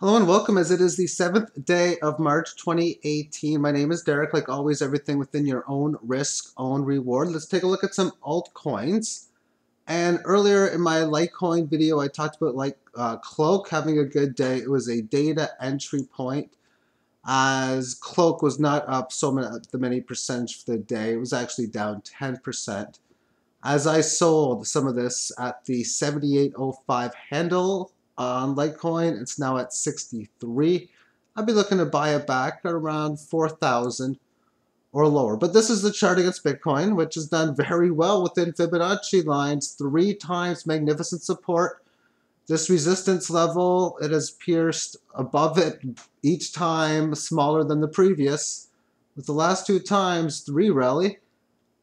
Hello and welcome as it is the 7th day of March 2018. My name is Derek. Like always, everything within your own risk, own reward. Let's take a look at some altcoins. And earlier in my Litecoin video, I talked about Cloak having a good day. It was a data entry point as Cloak was not up many percentage for the day. It was actually down 10%. As I sold some of this at the 78.05 handle on Litecoin, it's now at 63. I'll be looking to buy it back at around 4,000 or lower. But this is the chart against Bitcoin, which has done very well within Fibonacci lines, 3 times magnificent support. This resistance level, it has pierced above it each time, smaller than the previous. With the last 2 times, 3 rally,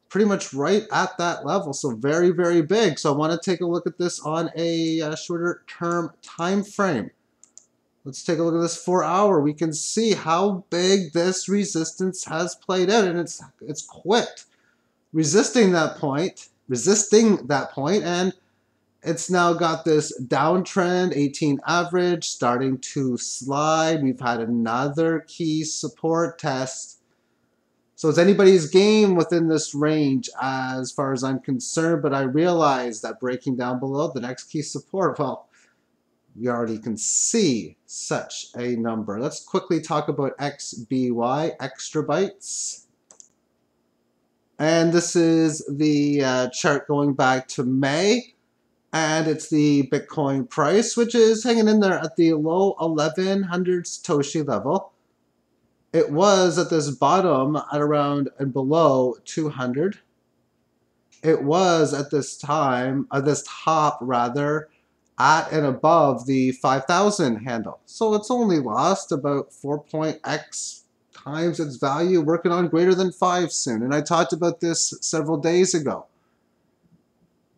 pretty much right at that level, so very, very big. So I want to take a look at this on a shorter term time frame. Let's take a look at this 4-hour. We can see how big this resistance has played out, and it's quit resisting that point, and it's now got this downtrend, 18 average, starting to slide. We've had another key support test. So it's anybody's game within this range as far as I'm concerned, but I realize that breaking down below the next key support, well, you already can see such a number. Let's quickly talk about XBY, extra bytes. And this is the chart going back to May, and it's the Bitcoin price, which is hanging in there at the low 1100 Satoshi level. It was at this bottom at around and below 200. It was at this time, this top rather, at and above the 5,000 handle. So it's only lost about 4x times its value, working on greater than 5 soon. And I talked about this several days ago,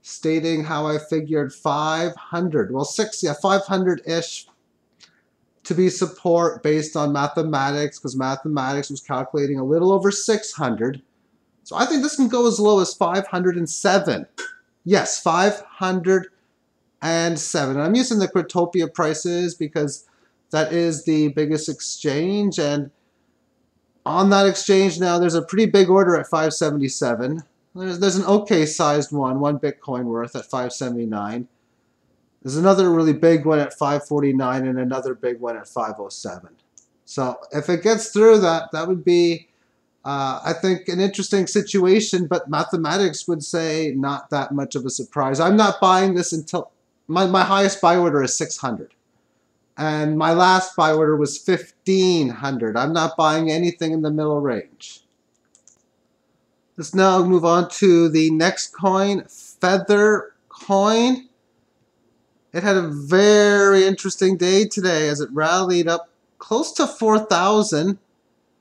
stating how I figured 500, well 500-ish to be support based on mathematics, because mathematics was calculating a little over 600. So I think this can go as low as 507. Yes, 507. And I'm using the Cryptopia prices because that is the biggest exchange. And on that exchange now, there's a pretty big order at 577. There's an okay sized one Bitcoin worth at 579. There's another really big one at 549 and another big one at 507. So if it gets through that would be, I think, an interesting situation, but mathematics would say not that much of a surprise. I'm not buying this until, my highest buy order is 600. And my last buy order was 1,500. I'm not buying anything in the middle range. Let's now move on to the next coin, Feather coin. It had a very interesting day today as it rallied up close to 4,000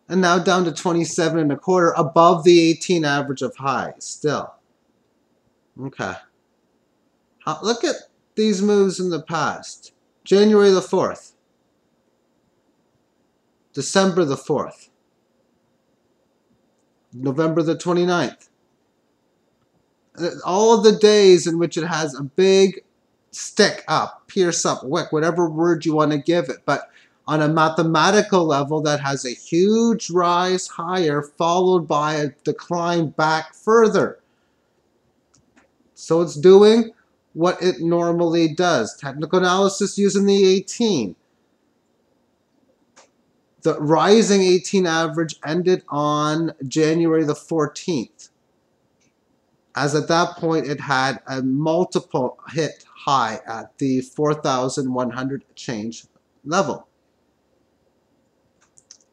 and now down to 27.25, above the 18 average of highs still. Okay. Look at these moves in the past. January the 4th. December the 4th. November the 29th. All of the days in which it has a big stick up, pierce up, wick, whatever word you want to give it, but on a mathematical level that has a huge rise higher followed by a decline back further. So it's doing what it normally does. Technical analysis using the 18. The rising 18 average ended on January the 14th. As at that point, it had a multiple hit high at the 4,100 change level.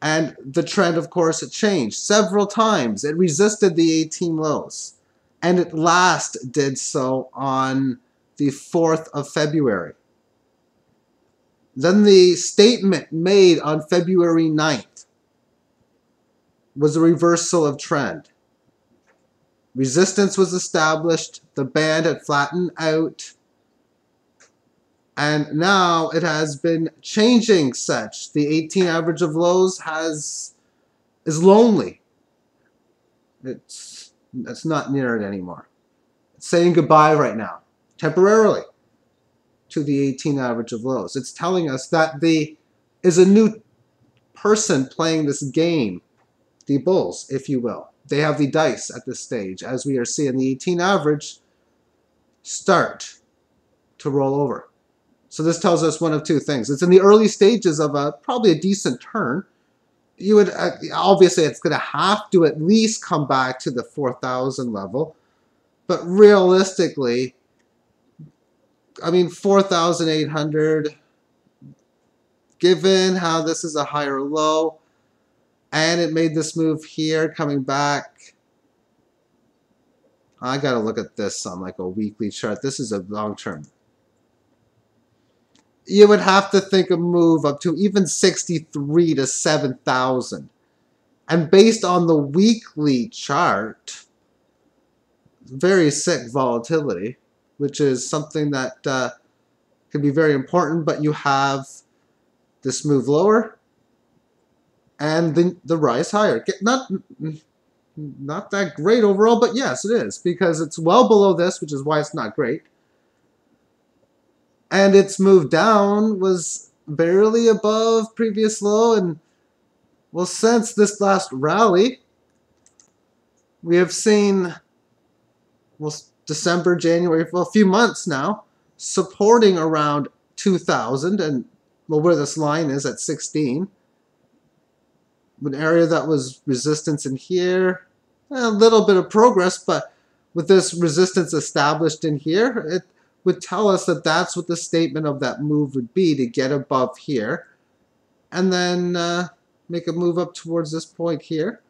And the trend, of course, it changed several times. It resisted the 18 lows. And it last did so on the 4th of February. Then the statement made on February 9th was a reversal of trend. Resistance was established, the band had flattened out, and now it has been changing such. The 18 average of lows is lonely. It's not near it anymore. It's saying goodbye right now, temporarily, to the 18 average of lows. It's telling us that the is a new person playing this game, the bulls, if you will. They have the dice at this stage, as we are seeing the 18 average start to roll over. So this tells us one of two things. It's in the early stages of probably a decent turn. You would obviously it's going to have to at least come back to the 4,000 level, but realistically, I mean 4,800. Given how this is a higher low, and it made this move here, coming back. I gotta look at this on like a weekly chart. This is a long term. You would have to think a move up to even 63 to 7,000. And based on the weekly chart, very sick volatility, which is something that can be very important, but you have this move lower and the rise higher. Not that great overall, but yes, it is, because it's well below this, which is why it's not great. And its move down was barely above previous low, and well, since this last rally, we have seen, well, December, January, well, a few months now, supporting around 2,000, and well, where this line is at 16. An area that was resistance in here, a little bit of progress, but with this resistance established in here, it would tell us that that's what the statement of that move would be, to get above here and then make a move up towards this point here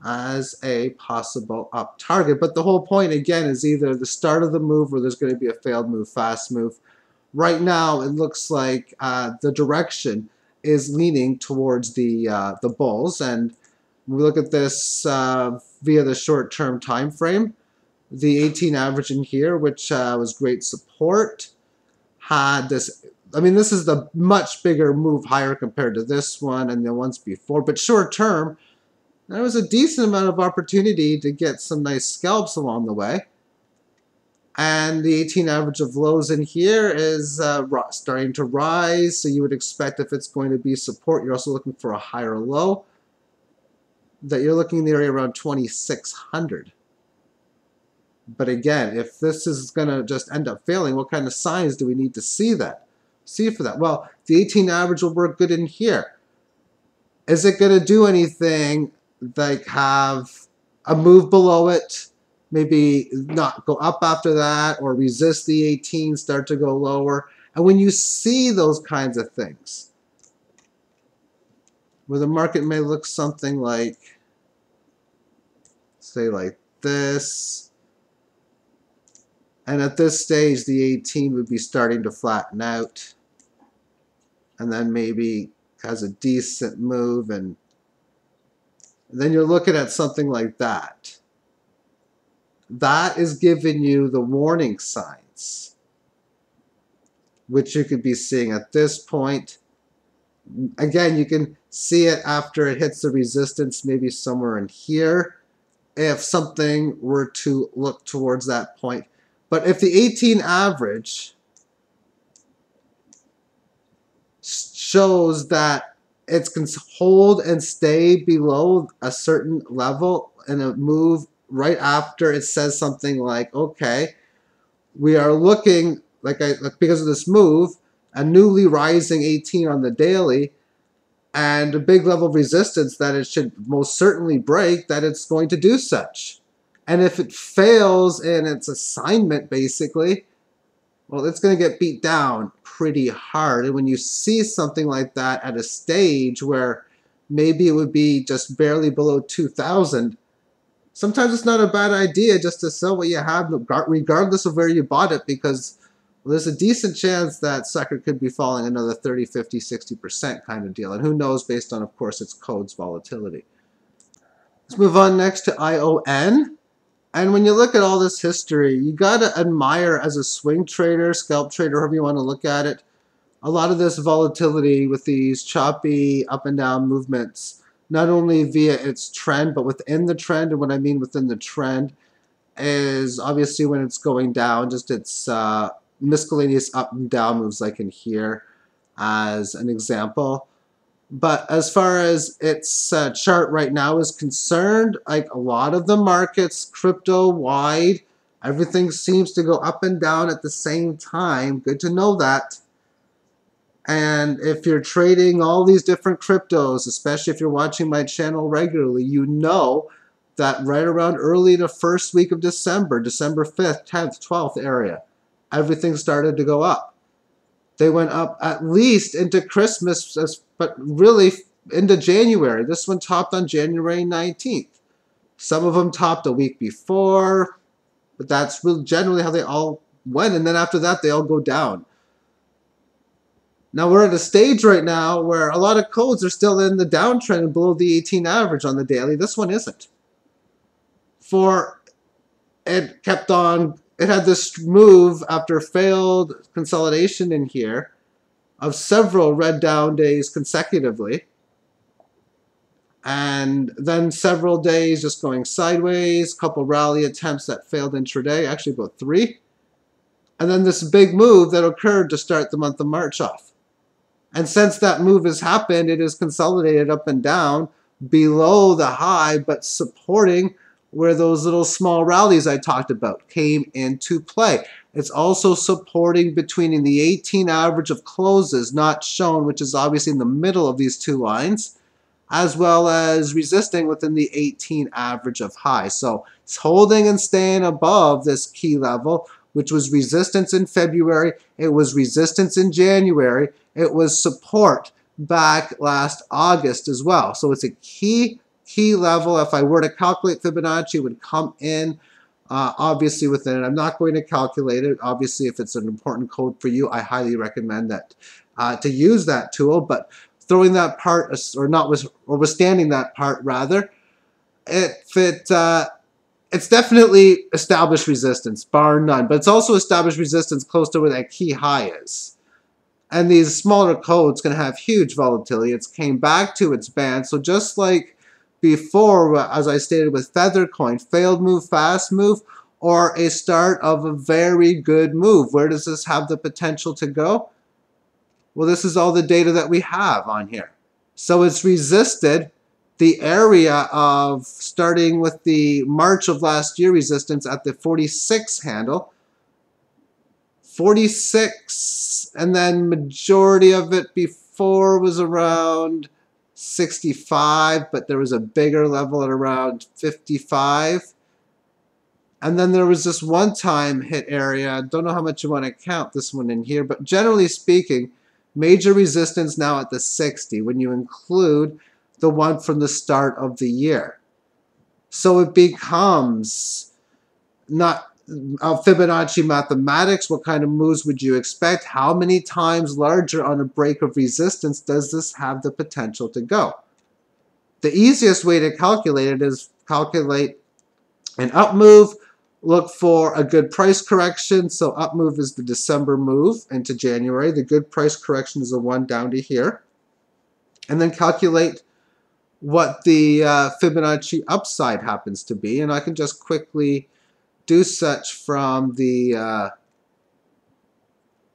as a possible up target. But the whole point again is either the start of the move or there's going to be a failed move, fast move. Right now it looks like the direction is leaning towards the bulls, and when we look at this via the short-term time frame, the 18 average in here, which was great support, had this. I mean, this is the much bigger move higher compared to this one and the ones before, but short-term, there was a decent amount of opportunity to get some nice scalps along the way. And the 18 average of lows in here is starting to rise, so you would expect if it's going to be support, you're also looking for a higher low, that you're looking in the area around 2,600. But again, if this is going to just end up failing, what kind of signs do we need to see for that? Well, the 18 average will work good in here. Is it going to do anything like have a move below it, maybe not go up after that, or resist the 18, start to go lower? And when you see those kinds of things, where the market may look something like, say like this, and at this stage the 18 would be starting to flatten out, and then maybe has a decent move, and then you're looking at something like that. That is giving you the warning signs, which you could be seeing at this point. Again, you can see it after it hits the resistance, maybe somewhere in here, if something were to look towards that point. But if the 18 average shows that it can hold and stay below a certain level and a move right after it says something like, okay, we are looking, because of this move, a newly rising 18 on the daily, and a big level of resistance that it should most certainly break, that it's going to do such. And if it fails in its assignment, basically, well, it's going to get beat down pretty hard. And when you see something like that at a stage where maybe it would be just barely below 2,000, sometimes it's not a bad idea just to sell what you have, regardless of where you bought it, because well, there's a decent chance that sucker could be falling another 30, 50, 60% kind of deal. And who knows, based on, of course, its code's volatility. Let's move on next to ION. And when you look at all this history, you got to admire, as a swing trader, scalp trader, however you want to look at it, a lot of this volatility with these choppy up and down movements, not only via its trend, but within the trend. And what I mean within the trend is obviously when it's going down, just its miscellaneous up and down moves, like in here as an example. But as far as its chart right now is concerned, like a lot of the markets, crypto-wide, everything seems to go up and down at the same time. Good to know that. And if you're trading all these different cryptos, especially if you're watching my channel regularly, you know that right around early the first week of December, December 5th, 10th, 12th area, everything started to go up. They went up at least into Christmas, but really into January. This one topped on January 19th. Some of them topped a week before, but that's really generally how they all went. And then after that, they all go down. Now we're at a stage right now where a lot of codes are still in the downtrend and below the 18 average on the daily. This one isn't. For it kept on, it had this move after failed consolidation in here of several red down days consecutively. And then several days just going sideways, couple rally attempts that failed intraday, actually about 3. And then this big move that occurred to start the month of March off. And since that move has happened, it is consolidated up and down below the high, but supporting where those little small rallies I talked about came into play. It's also supporting between the 18 average of closes not shown, which is obviously in the middle of these two lines, as well as resisting within the 18 average of highs. So it's holding and staying above this key level, which was resistance in February. It was resistance in January. It was support back last August as well. So it's a key level. If I were to calculate Fibonacci, it would come in obviously within it. I'm not going to calculate it. Obviously, if it's an important code for you, I highly recommend that to use that tool. But throwing that part, or withstanding that part rather, it's definitely established resistance, bar none. But it's also established resistance close to where that key high is. And these smaller codes can have huge volatility. It's came back to its band. So just like before, as I stated with Feather Coin, failed move, fast move, or a start of a very good move. Where does this have the potential to go? Well, this is all the data that we have on here. So it's resisted the area of starting with the March of last year resistance at the 46 handle. 46, and then majority of it before was around 65, but there was a bigger level at around 55. And then there was this one-time hit area. I don't know how much you want to count this one in here, but generally speaking, major resistance now at the 60 when you include the one from the start of the year. So it becomes not Fibonacci mathematics. What kind of moves would you expect? How many times larger on a break of resistance does this have the potential to go? The easiest way to calculate it is calculate an up move, look for a good price correction. So up move is the December move into January. The good price correction is the one down to here. And then calculate what the Fibonacci upside happens to be. And I can just quickly do such from the,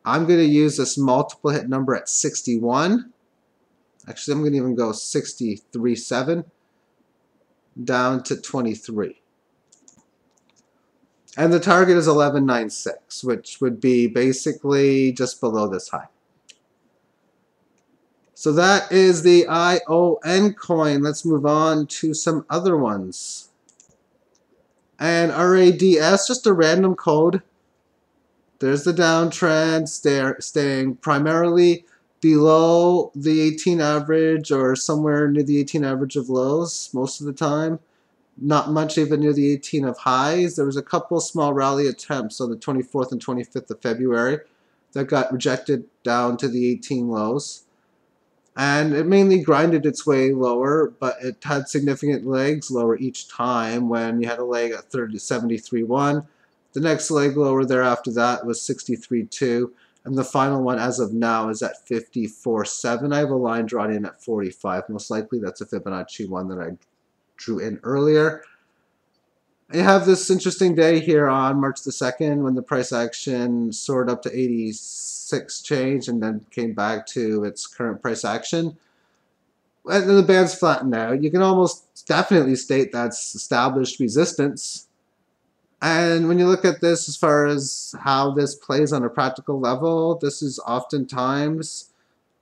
I'm going to use this multiple hit number at 61. Actually, I'm going to even go 63.7 down to 23. And the target is 11.96, which would be basically just below this high. So that is the ION coin. Let's move on to some other ones. And RADS, just a random code. There's the downtrend, staying primarily below the 18 average or somewhere near the 18 average of lows most of the time. Not much even near the 18 of highs. There was a couple small rally attempts on the 24th and 25th of February that got rejected down to the 18 lows. And it mainly grinded its way lower, but it had significant legs lower each time. When you had a leg at 73.1, the next leg lower there after that was 63.2, and the final one as of now is at 54.7. I have a line drawn in at 45. Most likely that's a Fibonacci one that I drew in earlier. You have this interesting day here on March the 2nd when the price action soared up to 86 change and then came back to its current price action. and the band's flattened out. You can almost definitely state that's established resistance. And when you look at this as far as how this plays on a practical level, this is oftentimes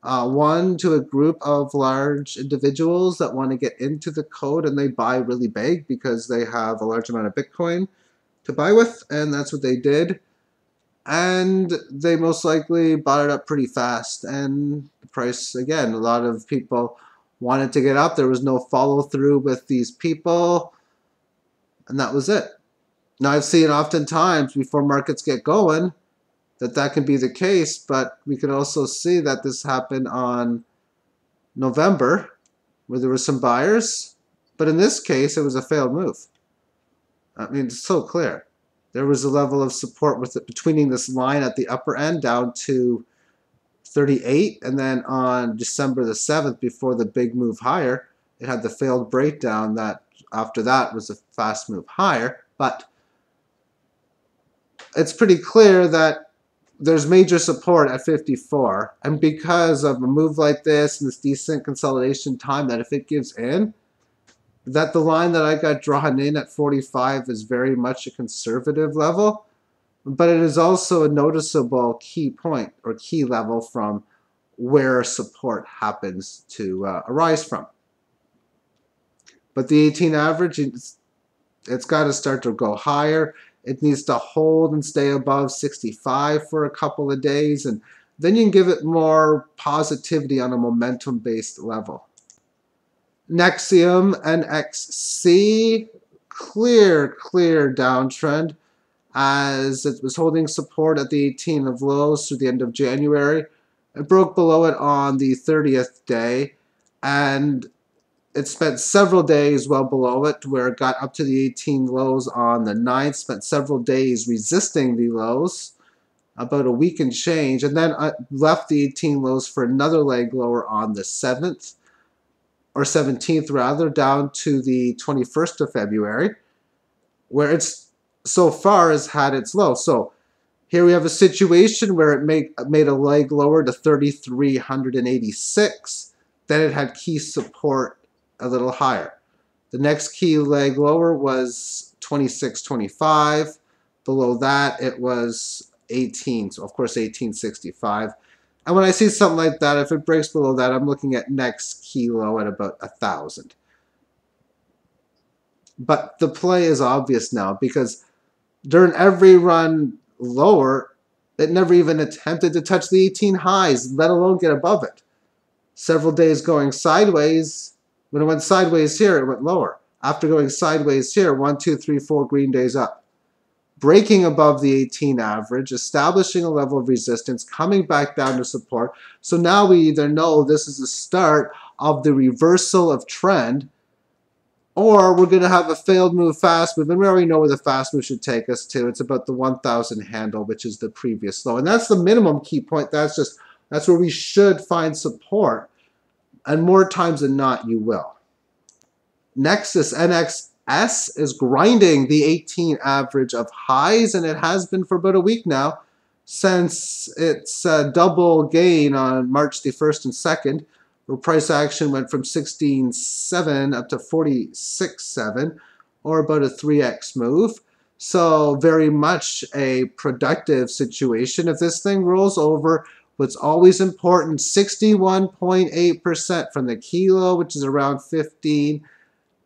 one to a group of large individuals that want to get into the code and they buy really big because they have a large amount of Bitcoin to buy with, and that's what they did. And they most likely bought it up pretty fast, and the price, again, a lot of people wanted to get up. There was no follow through with these people, and that was it. Now, I've seen oftentimes before markets get going that can be the case, but we can also see that this happened on November where there were some buyers, but in this case, it was a failed move. I mean, it's so clear. There was a level of support with it between this line at the upper end down to 38, and then on December the 7th, before the big move higher, it had the failed breakdown that after that was a fast move higher. But it's pretty clear that there's major support at 54, and because of a move like this and this decent consolidation time, that if it gives in, that the line that I got drawn in at 45 is very much a conservative level, but it is also a noticeable key point or key level from where support happens to arise from. But the 18 average, it's got to start to go higher. It needs to hold and stay above 65 for a couple of days, and then you can give it more positivity on a momentum-based level. Nexium NXC, clear downtrend as it was holding support at the 18 of lows through the end of January. It broke below it on the 30th day, and it spent several days well below it, where it got up to the 18 lows on the 9th, spent several days resisting the lows, about a week and change, and then left the 18 lows for another leg lower on the 7th, or 17th rather, down to the 21st of February, where it's so far has had its low. So here we have a situation where it made a leg lower to 3,386, then it had key support a little higher. The next key leg lower was 26.25. Below that it was 18, so of course 18.65. And when I see something like that, if it breaks below that, I'm looking at next key low at about 1,000. But the play is obvious now, because during every run lower, it never even attempted to touch the 18 highs, let alone get above it. Several days going sideways. When it went sideways here, it went lower. After going sideways here, 1, 2, 3, 4 green days up. Breaking above the 18 average, establishing a level of resistance, coming back down to support. So now we either know this is the start of the reversal of trend, or we're going to have a failed move fast move, and we already know where the fast move should take us to. It's about the 1,000 handle, which is the previous low. And that's the minimum key point. That's where we should find support. And more times than not, you will. Nexus NXS is grinding the 18 average of highs, and it has been for about a week now, since its double gain on March the 1st and 2nd, where price action went from 16.7 up to 46.7, or about a 3x move. So very much a productive situation. If this thing rolls over, what's always important, 61.8% from the kilo, which is around 15,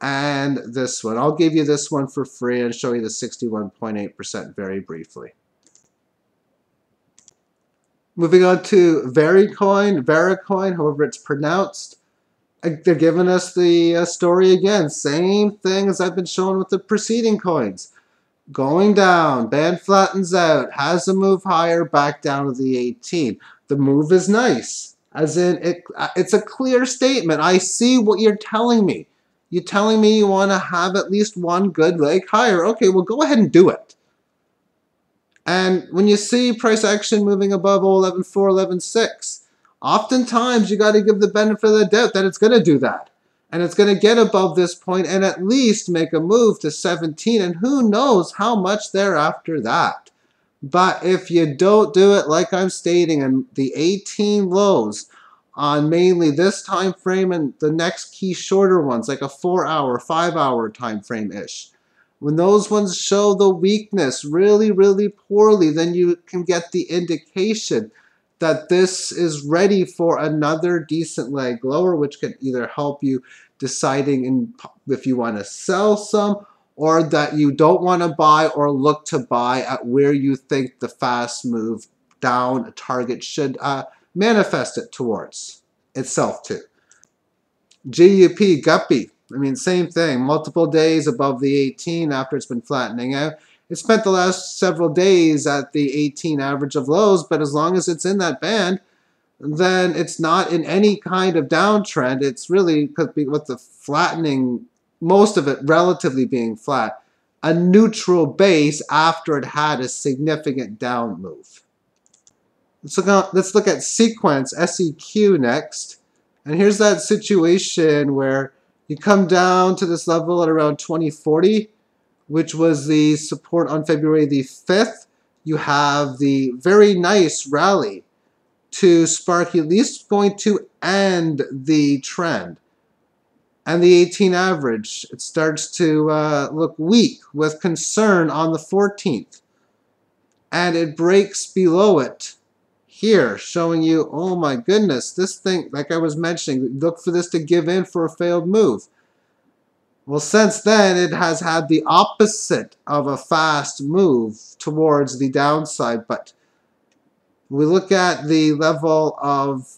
and this one. I'll give you this one for free and show you the 61.8% very briefly. Moving on to Vericoin, however it's pronounced. They're giving us the story again. Same thing as I've been showing with the preceding coins. Going down, band flattens out, has a move higher, back down to the 18. The move is nice, as in it's a clear statement. I see what you're telling me. You're telling me you want to have at least one good leg higher. Okay, well, go ahead and do it. And when you see price action moving above 11.4, 11.6, oftentimes you got to give the benefit of the doubt that it's going to do that. And it's going to get above this point and at least make a move to 17, and who knows how much thereafter that. But if you don't do it like I'm stating, and the 18 lows on mainly this time frame and the next key shorter ones, like a 4-hour, 5-hour time frame ish. When those ones show the weakness really, really poorly, then you can get the indication that this is ready for another decent leg lower, which can either help you deciding if you want to sell some, or that you don't want to buy or look to buy at where you think the fast move down target should manifest it towards itself to. GUP, guppy. I mean, same thing. Multiple days above the 18 after it's been flattening out. It spent the last several days at the 18 average of lows, but as long as it's in that band, then it's not in any kind of downtrend. It's really, with the flattening, most of it relatively being flat, a neutral base after it had a significant down move. Let's look at sequence, SEQ next. And here's that situation where you come down to this level at around 2040, which was the support on February the 5th. You have the very nice rally to spark at least going to end the trend. And the 18 average, it starts to look weak with concern on the 14th. And it breaks below it here, showing you, oh my goodness, this thing, like I was mentioning, look for this to give in for a failed move. Well, since then, it has had the opposite of a fast move towards the downside. But we look at the level of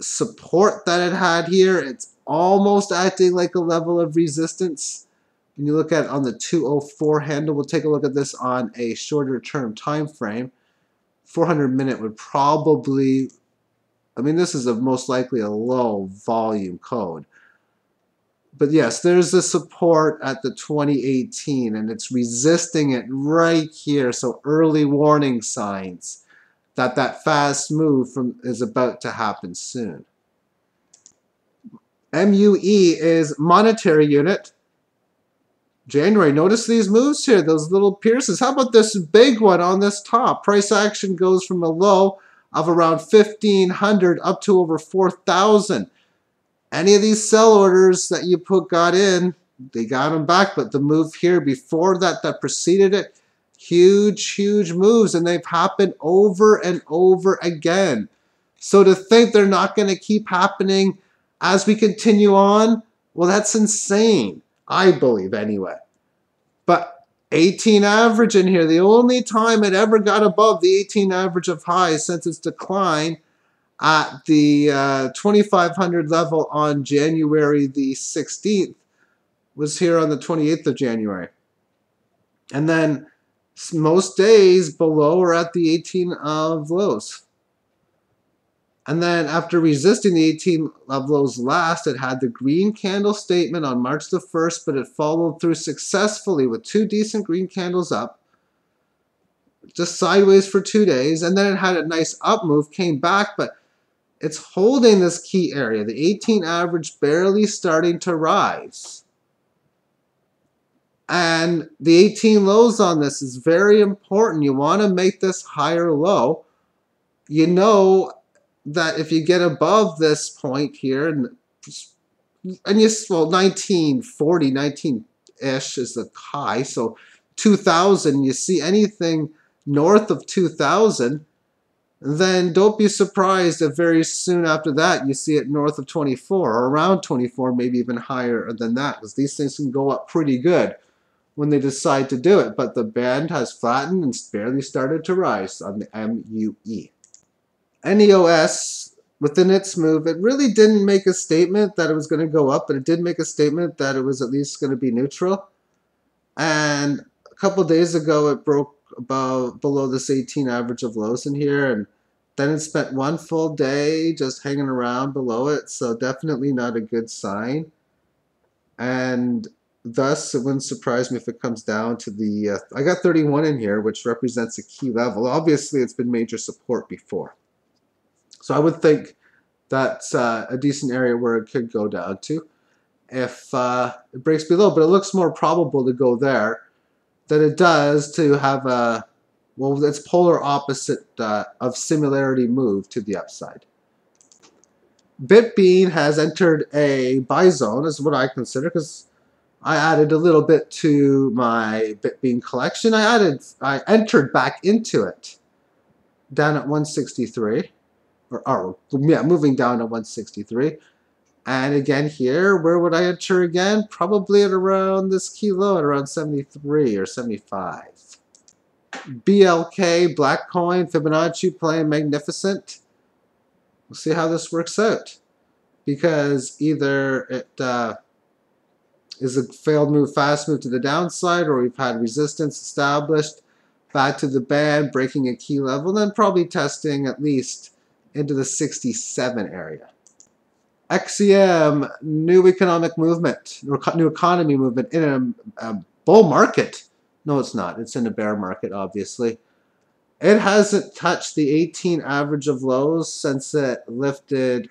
support that it had here, it's almost acting like a level of resistance. When you look at it on the 204 handle, we'll take a look at this on a shorter term time frame. 400-minute would probably, I mean, this is most likely a low volume code. But yes, there's a support at the 2018, and it's resisting it right here. So early warning signs that that fast move is about to happen soon. MUE is monetary unit. January, notice these moves here, those little pierces. How about this big one on this top? Price action goes from a low of around 1,500 up to over 4,000. Any of these sell orders that you got in, they got them back. But the move here before that preceded it, huge, huge moves, and they've happened over and over again. So to think they're not going to keep happening as we continue on, well, that's insane. I believe anyway. But 18 average in here, the only time it ever got above the 18 average of highs since its decline at the 2,500 level on January the 16th was here on the 28th of January. And then most days below are at the 18 of lows. And then after resisting the 18 of lows last, it had the green candle statement on March the 1st, but it followed through successfully with 2 decent green candles up, just sideways for 2 days. And then it had a nice up move, came back, but it's holding this key area, the 18 average barely starting to rise. And the 18 lows on this is very important. You want to make this higher low. You know that if you get above this point here, and yes, well, 1940, 19-ish is the high, so 2,000, you see anything north of 2,000, then don't be surprised if very soon after that you see it north of 24 or around 24, maybe even higher than that, because these things can go up pretty good when they decide to do it. But the band has flattened and barely started to rise on the MUE. NEOS, within its move, it really didn't make a statement that it was going to go up, but it did make a statement that it was at least going to be neutral. And a couple days ago, it broke below this 18 average of lows in here, and then it spent one full day just hanging around below it, so definitely not a good sign. And thus, it wouldn't surprise me if it comes down to the, I got 31 in here, which represents a key level. Obviously, it's been major support before. So I would think that's a decent area where it could go down to if it breaks below. But it looks more probable to go there than it does to have a, well, it's polar opposite of similarity move to the upside. Bitbean has entered a buy zone, is what I consider, because I added a little bit to my Bitbean collection. I entered back into it down at 163, or yeah, moving down to 163. And again here, where would I enter again? Probably at around this key low at around 73 or 75. BLK, Black Coin, Fibonacci playing magnificent. We'll see how this works out. Because either it is a failed move, fast move to the downside, or we've had resistance established back to the band, breaking a key level, then probably testing at least into the 67 area. XEM, new economic movement, new economy movement in a bull market. No, it's not. It's in a bear market, obviously. It hasn't touched the 18 average of lows since it left it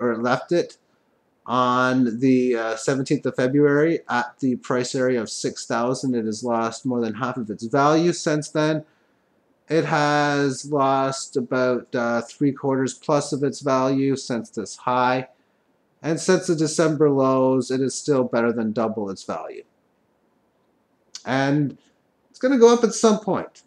on the 17th of February at the price area of 6,000. It has lost more than half of its value since then. It has lost about 3/4 plus of its value since this high. And since the December lows, it is still better than double its value. And it's going to go up at some point.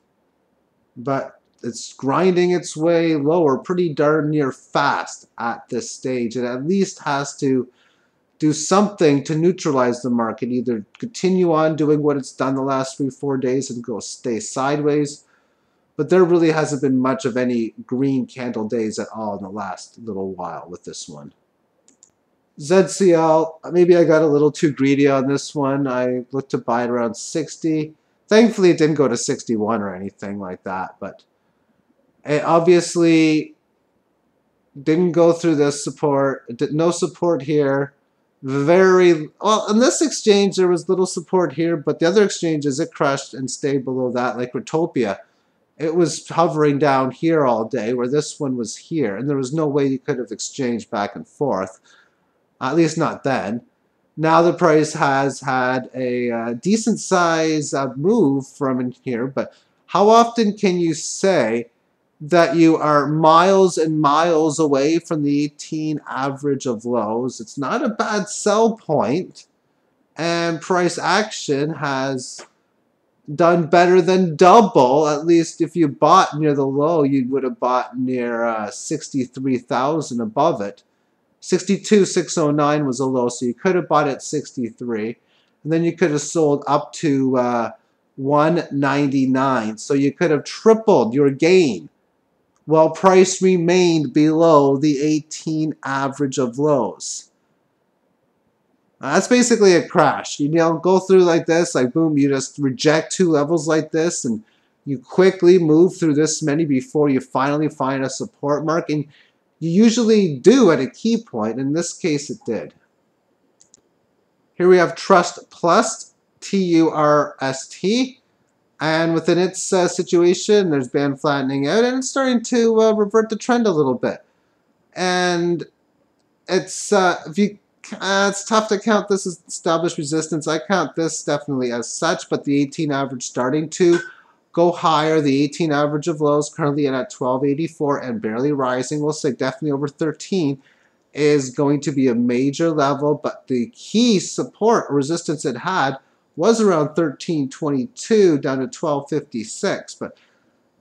But it's grinding its way lower pretty darn near fast at this stage. It at least has to do something to neutralize the market, either continue on doing what it's done the last 3-4 days and go stay sideways. But there really hasn't been much of any green candle days at all in the last little while with this one. ZCL, maybe I got a little too greedy on this one. I looked to buy it around 60. Thankfully, it didn't go to 61 or anything like that, but it obviously didn't go through this support. It did no support here. Very well, in this exchange, there was little support here, but the other exchanges, it crushed and stayed below that, like Retopia. It was hovering down here all day, where this one was here, and there was no way you could have exchanged back and forth. At least not then. Now the price has had a decent size move from in here, but how often can you say that you are miles and miles away from the 18 average of lows? It's not a bad sell point, and price action has done better than double. At least if you bought near the low, you would have bought near 63,000 above it. 62,609 was a low, so you could have bought at 63, and then you could have sold up to 199, so you could have tripled your gain while price remained below the 18 average of lows. That's basically a crash. You know, go through like this, like boom, you just reject two levels like this, and you quickly move through this many before you finally find a support mark, and you usually do at a key point. In this case, it did. Here we have Trust Plus, TURST, and within its situation, there's band flattening out, and it's starting to revert the trend a little bit. And it's it's tough to count this as established resistance. I count this definitely as such, but the 18 average starting to go higher. The 18 average of lows currently at 1284 and barely rising. We'll say definitely over 13 is going to be a major level, but the key support or resistance it had was around 1322 down to 1256. But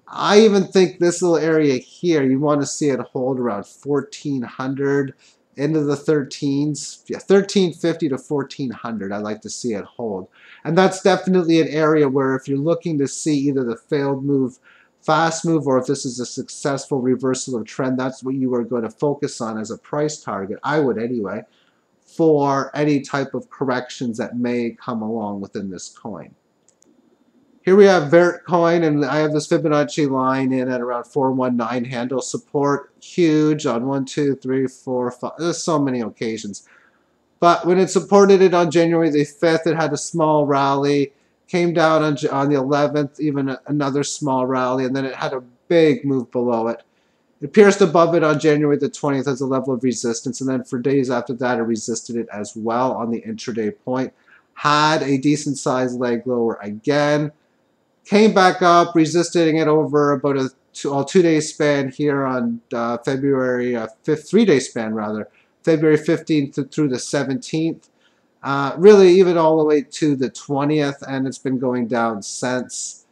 I even think this little area here, you want to see it hold around 1400 into the 13s. Yeah, 1350 to 1400. I'd like to see it hold. And that's definitely an area where if you're looking to see either the failed move, fast move, or if this is a successful reversal of trend, that's what you are going to focus on as a price target. I would anyway, for any type of corrections that may come along within this coin. Here we have Vertcoin, and I have this Fibonacci line in at around 419 handle support. Huge on 1, 2, 3, 4, 5. There's so many occasions. But when it supported it on January the 5th, it had a small rally. Came down on the 11th, even another small rally, and then it had a big move below it. It pierced above it on January the 20th as a level of resistance, and then for days after that, it resisted it as well on the intraday point. Had a decent sized leg lower again. Came back up, resisting it over about a 2-day span here on February 5th, 3-day span rather, February 15th through the 17th. Really even all the way to the 20th, and it's been going down since.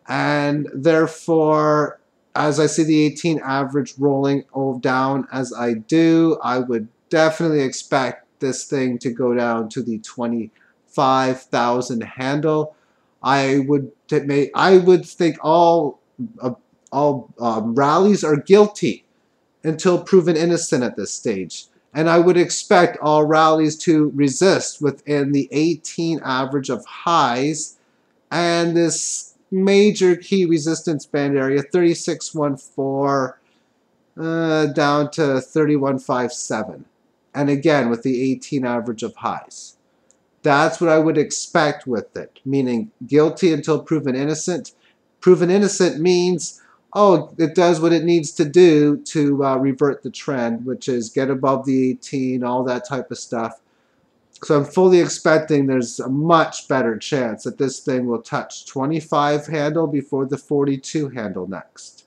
And therefore, as I see the 18 average rolling down as I do, I would definitely expect this thing to go down to the 25,000 handle. I would think all rallies are guilty until proven innocent at this stage. And I would expect all rallies to resist within the 18 average of highs and this major key resistance band area, 3614 down to 3157. And again, with the 18 average of highs. That's what I would expect with it, meaning guilty until proven innocent. Proven innocent means, oh, it does what it needs to do to revert the trend, which is get above the 18, all that type of stuff. So I'm fully expecting there's a much better chance that this thing will touch 25 handle before the 42 handle next.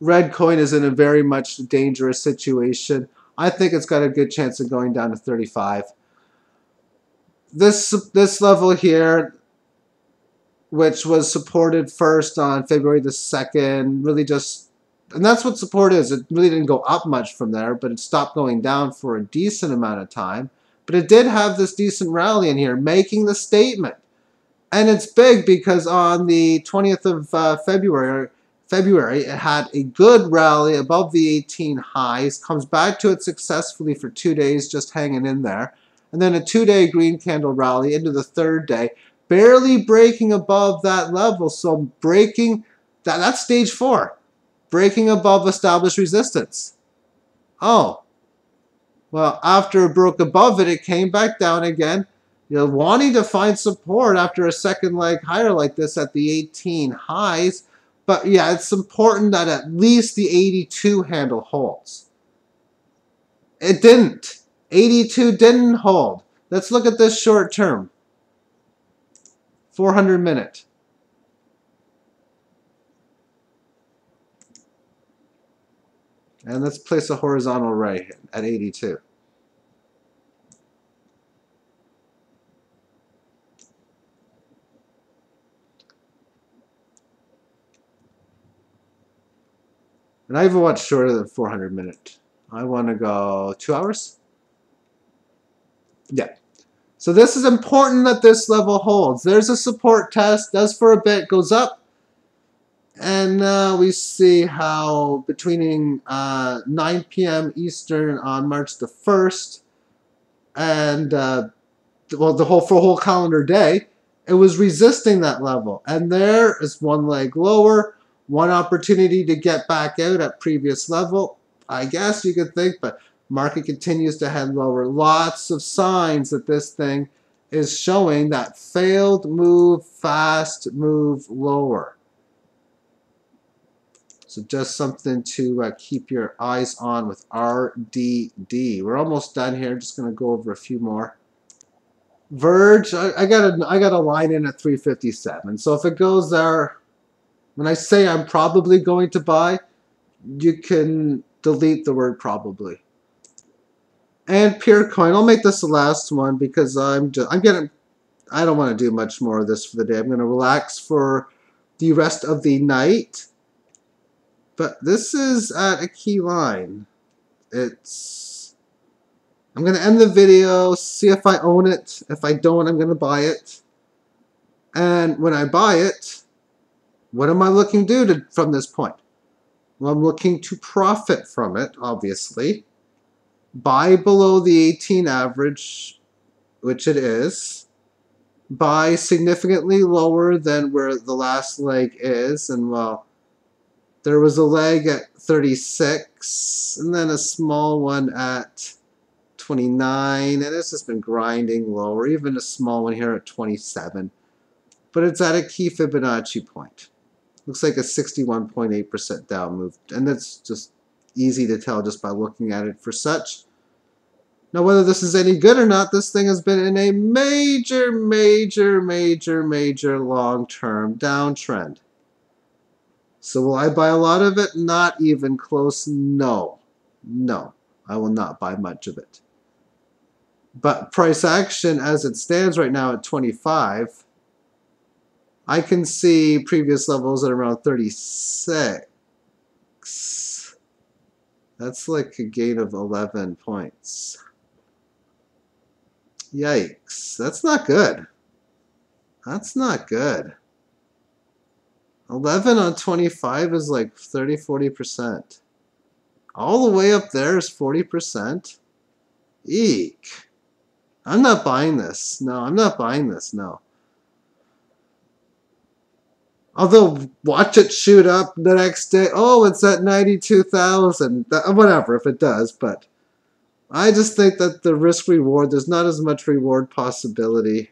Red coin is in a very much dangerous situation. I think it's got a good chance of going down to 35. This level here, which was supported first on February the 2nd, really just, and that's what support is. It really didn't go up much from there, but it stopped going down for a decent amount of time. But it did have this decent rally in here, making the statement. And it's big because on the 20th of February, it had a good rally above the 18 highs, comes back to it successfully for 2 days, just hanging in there. And then a 2-day green candle rally into the 3rd day, barely breaking above that level. So breaking, that's stage 4. Breaking above established resistance. Oh, well, after it broke above it, it came back down again. You're wanting to find support after a second leg higher like this at the 18 highs. But yeah, it's important that at least the 82 handle holds. It didn't. 82 didn't hold. Let's look at this short term. 400 minute. And let's place a horizontal ray at 82. And I even want shorter than 400 minute. I want to go 2 hours. Yeah. So this is important that this level holds. There's a support test, does for a bit, goes up. And we see how between 9 p.m. Eastern on March the 1st and well, the whole calendar day, it was resisting that level. And there is one leg lower, one opportunity to get back out at previous level, I guess you could think, but market continues to head lower. Lots of signs that this thing is showing that failed move, fast move lower. So just something to keep your eyes on with RDD. We're almost done here. Just going to go over a few more. Verge, I got a line in at 357. So if it goes there, when I say I'm probably going to buy, you can delete the word probably. And pure coin, I'll make this the last one because I don't want to do much more of this for the day. I'm going to relax for the rest of the night. But this is at a key line. I'm going to end the video, see if I own it. If I don't, I'm going to buy it. And when I buy it, what am I looking to do from this point? Well, I'm looking to profit from it, obviously. Buy below the 18 average, which it is. Buy significantly lower than where the last leg is. And well, there was a leg at 36, and then a small one at 29, and it's just been grinding lower, even a small one here at 27. But it's at a key Fibonacci point. Looks like a 61.8% down move, and that's just easy to tell just by looking at it for such. Now, whether this is any good or not, this thing has been in a major long-term downtrend. So will I buy a lot of it? Not even close. No. I will not buy much of it. But price action as it stands right now at 25, I can see previous levels at around 36. That's like a gain of 11 points. Yikes. That's not good. That's not good. 11 on 25 is like 30-40%. All the way up there is 40%. Eek. I'm not buying this. No, I'm not buying this. No. Although, watch it shoot up the next day. Oh, it's at 92,000. Whatever, if it does. But I just think that the risk-reward, there's not as much reward possibility.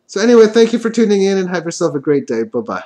So anyway, thank you for tuning in and have yourself a great day. Bye-bye.